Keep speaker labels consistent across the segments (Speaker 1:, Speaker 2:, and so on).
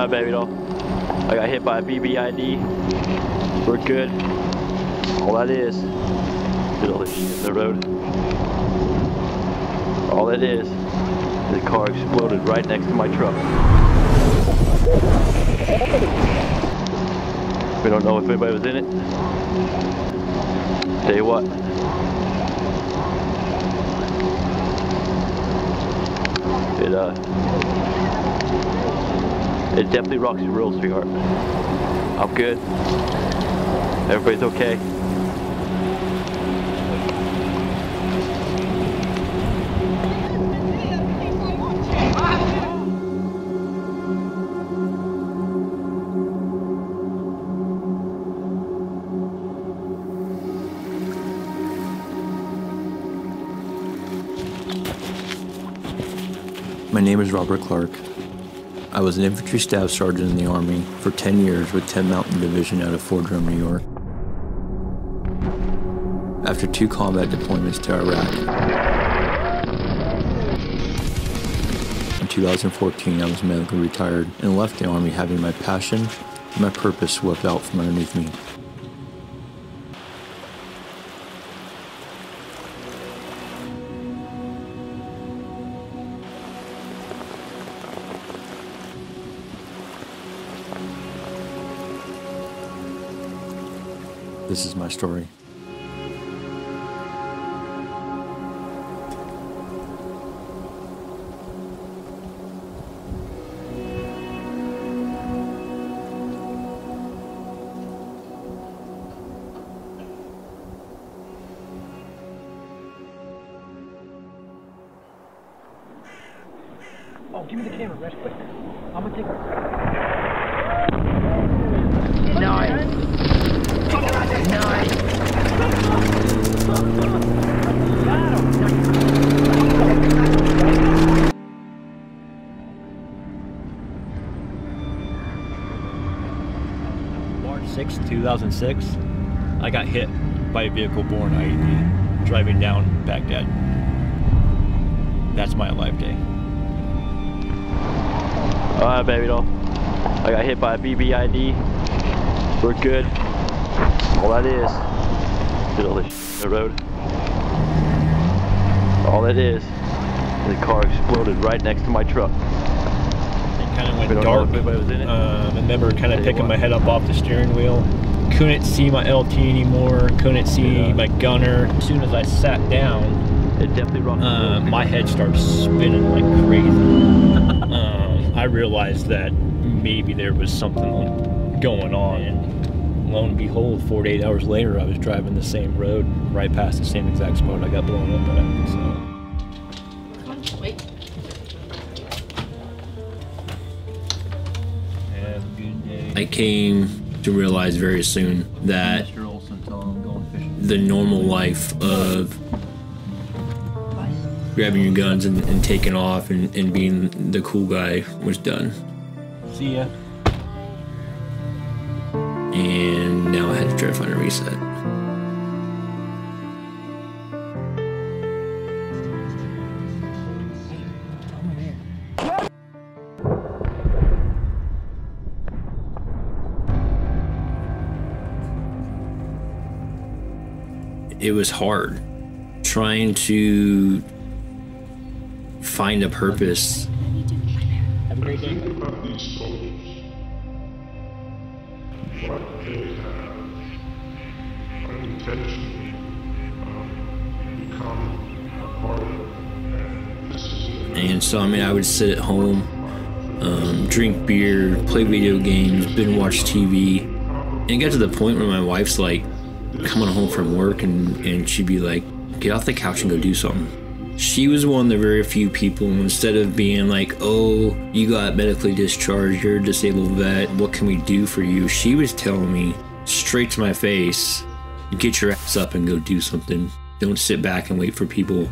Speaker 1: Alright, baby doll. I got hit by a BBID. We're good. All that is all this shit in the road. All it is the car exploded right next to my truck. We don't know if anybody was in it. Tell you what. It definitely rocks your world, sweetheart. I'm good. Everybody's okay.
Speaker 2: My name is Robert Clark. I was an infantry staff sergeant in the Army for 10 years with 10 Mountain Division out of Fort Drum, New York. After 2 combat deployments to Iraq, in 2014 I was medically retired and left the Army having my passion and my purpose swept out from underneath me. This is my story.
Speaker 3: Oh, give me the camera, Red, quick. I'm gonna take it.
Speaker 4: Nice. Nice.
Speaker 5: March 6, 2006, I got hit by a vehicle borne IED driving down Baghdad. That's my life day.
Speaker 1: Alright, baby doll. I got hit by a BBID. We're good. All that is all this shit in the road. All it is the car exploded right next to my truck.
Speaker 5: It kind of went
Speaker 1: We don't
Speaker 5: dark.
Speaker 1: know if anybody was in it.
Speaker 5: I remember kind of picking my head up off the steering wheel. Couldn't see my LT anymore. Couldn't see my gunner. As soon as I sat down,
Speaker 1: It definitely rocked
Speaker 5: my head started spinning like crazy. I realized that maybe there was something going on, and lo and behold, 48 hours later, I was driving the same road right past the same exact spot I got blown up at. So.
Speaker 4: Come on, wait.
Speaker 5: Have a good day.
Speaker 2: I came to realize very soon that the normal life of grabbing your guns and taking off and being the cool guy was done.
Speaker 5: See ya.
Speaker 2: And now I had to try to find a reset. It was hard trying to find a purpose.
Speaker 5: Have a great day.
Speaker 6: Unintentionally become a part of it.
Speaker 2: And so, I mean, I would sit at home, drink beer, play video games, binge watch TV. And it got to the point where my wife's like coming home from work and she'd be like, get off the couch and go do something. She was one of the very few people, instead of being like, oh, you got medically discharged, you're a disabled vet, what can we do for you? She was telling me straight to my face, get your ass up and go do something. Don't sit back and wait for people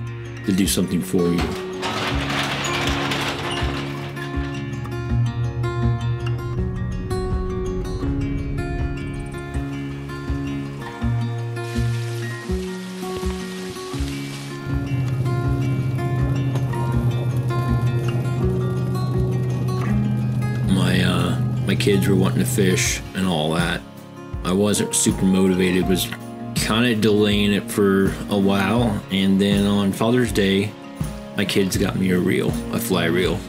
Speaker 2: to do something for you. my kids were wanting to fish and all that. I wasn't super motivated, was kind of delaying it for a while, and then on Father's Day, my kids got me a fly reel.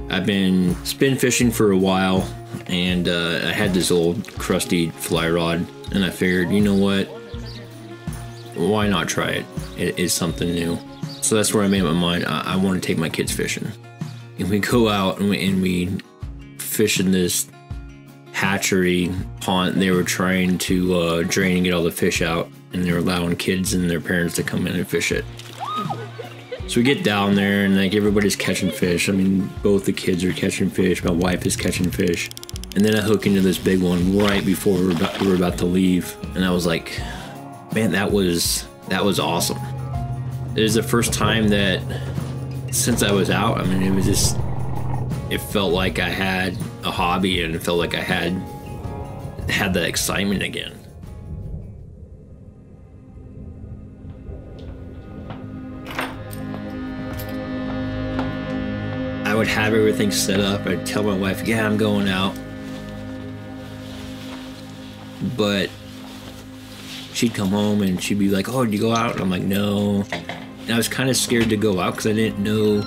Speaker 2: I've been spin fishing for a while, and I had this old crusty fly rod, and I figured, you know what, why not try it? It is something new. So that's where I made up my mind. I want to take my kids fishing. And we go out and we fish in this hatchery pond. They were trying to drain and get all the fish out, and they were allowing kids and their parents to come in and fish it. So we get down there and like everybody's catching fish. I mean, both the kids are catching fish. My wife is catching fish. And then I hook into this big one right before we were about to leave. And I was like, man, that was awesome. It was the first time that since I was out, I mean, it felt like I had a hobby, and it felt like I had that excitement again. I would have everything set up. I'd tell my wife, yeah, I'm going out. But she'd come home and she'd be like, oh, did you go out? And I'm like, no. And I was kind of scared to go out because I didn't know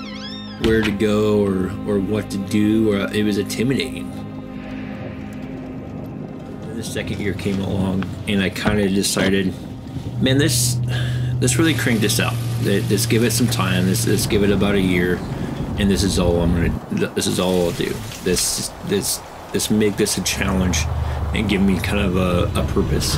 Speaker 2: where to go or what to do, or it was intimidating. The second year came along and I kind of decided, man, this really cranked us out. Let's give it some time. Let's give it about a year, and this is all I'll do. Let's make this a challenge and give me kind of a purpose.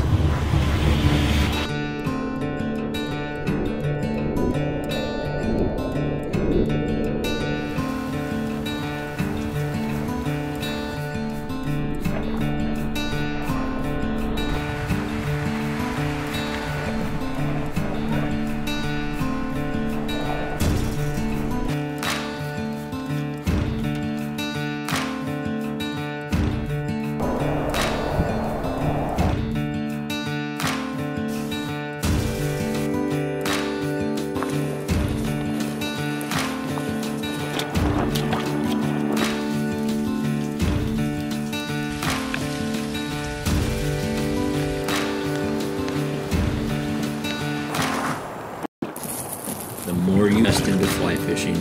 Speaker 2: The more you invest into fly fishing,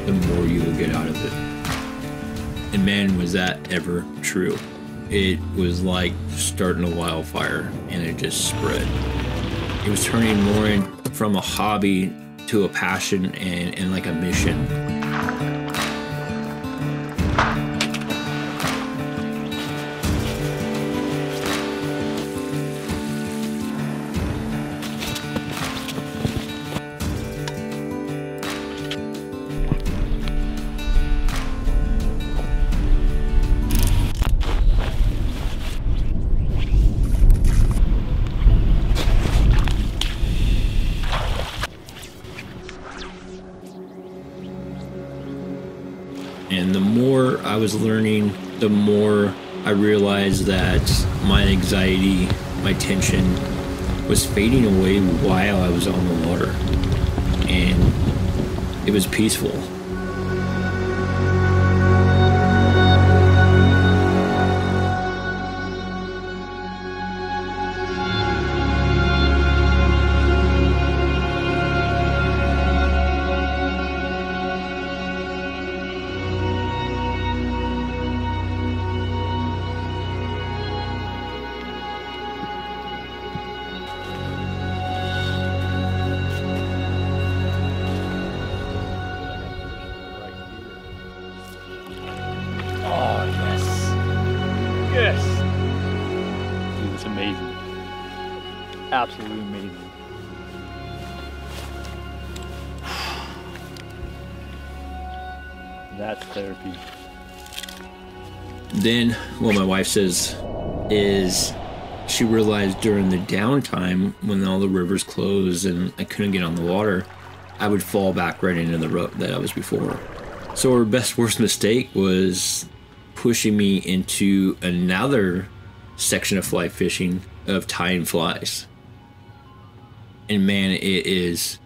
Speaker 2: the more you will get out of it. And man, was that ever true. It was like starting a wildfire, and it just spread. It was turning more from a hobby to a passion and like a mission. And the more I was learning, the more I realized that my anxiety, my tension was fading away while I was on the water. And it was peaceful.
Speaker 5: Dude, it's amazing. Absolutely amazing. That's therapy.
Speaker 2: Then what my wife says is she realized during the downtime when all the rivers closed and I couldn't get on the water, I would fall back right into the rut that I was before. So her best worst mistake was pushing me into another section of fly fishing of tying flies. And man, it is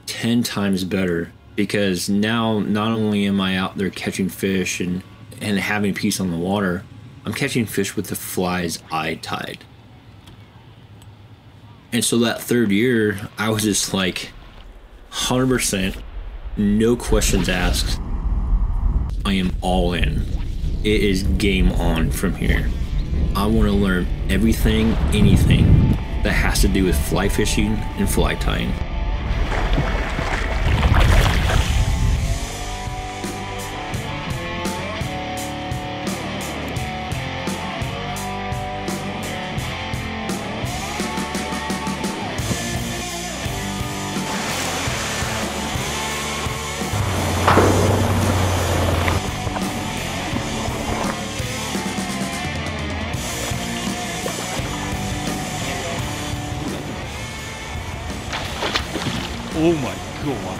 Speaker 2: 10 times better because now not only am I out there catching fish and having peace on the water, I'm catching fish with the fly's eye tide. And so that third year, I was just like 100%, no questions asked. I am all in. It is game on from here. I want to learn everything, anything that has to do with fly fishing and fly tying.
Speaker 5: Oh my god.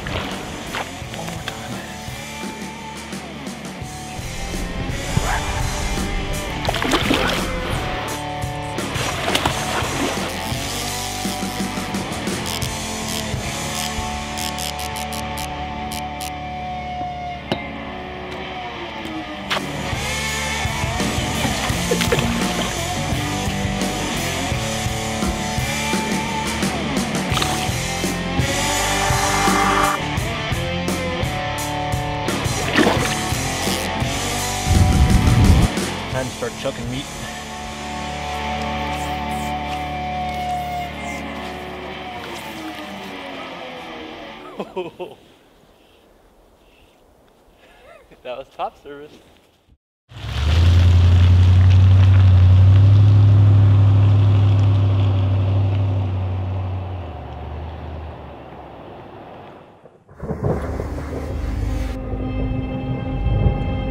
Speaker 5: Time to start chucking meat.
Speaker 1: That was top service.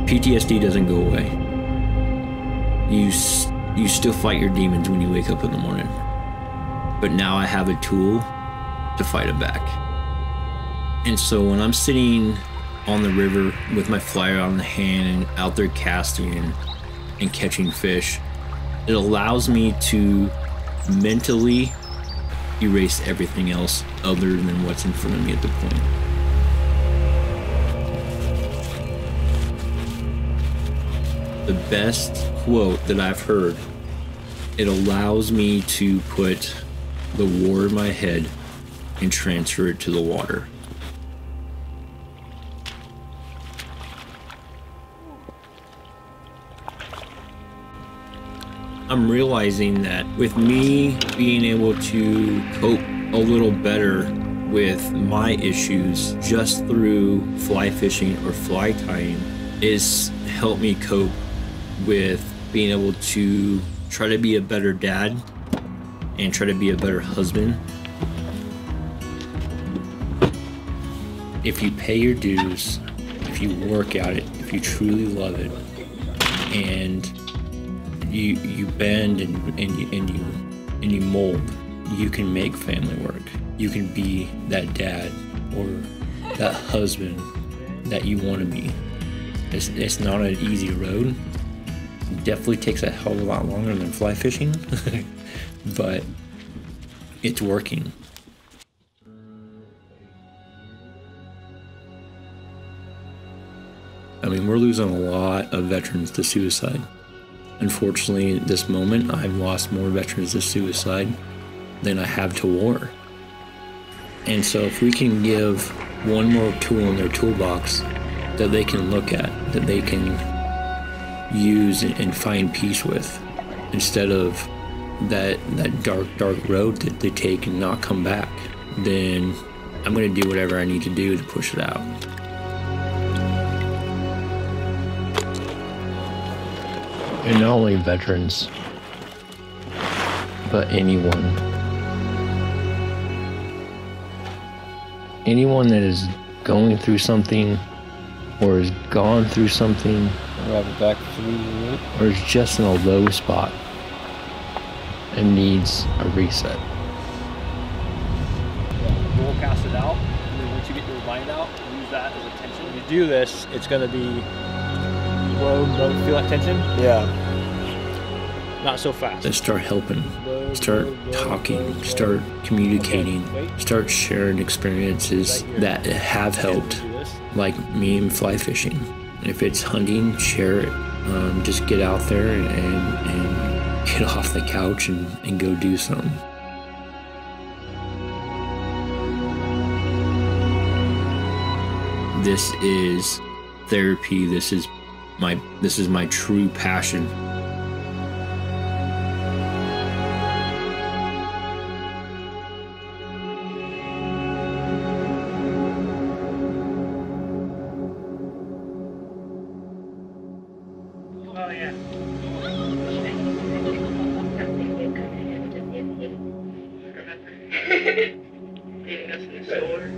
Speaker 2: PTSD doesn't go away. You still fight your demons when you wake up in the morning. But now I have a tool to fight it back. And so when I'm sitting on the river with my flyer on the hand and out there casting and catching fish, it allows me to mentally erase everything else other than what's in front of me at the point. The best quote that I've heard, it allows me to put the war in my head and transfer it to the water. I'm realizing that with me being able to cope a little better with my issues just through fly fishing or fly tying is helped me cope with being able to try to be a better dad and try to be a better husband. If you pay your dues, if you work at it, if you truly love it, and you bend and you mold, you can make family work. You can be that dad or that husband that you want to be. It's not an easy road. It definitely takes a hell of a lot longer than fly fishing, but it's working. I mean, we're losing a lot of veterans to suicide. Unfortunately, at this moment, I've lost more veterans to suicide than I have to war. And so if we can give one more tool in their toolbox that they can look at, that they can use and find peace with, instead of that dark road that they take and not come back, then I'm going to do whatever I need to do to push it out. And not only veterans, but anyone that is going through something or has gone through something or is just in a low spot and needs a reset.
Speaker 5: Roll cast it out, and then once you get your line out, use that as a tension. When you do this, it's going to be slow, feel that tension?
Speaker 1: Yeah.
Speaker 5: Not so fast.
Speaker 2: Let's start helping, start talking, start communicating, start sharing experiences that have helped like me and fly fishing. If it's hunting, share it. Just get out there and get off the couch and go do something. This is therapy. This is my true passion.
Speaker 3: Oh, yeah.
Speaker 4: Meeting us in the store.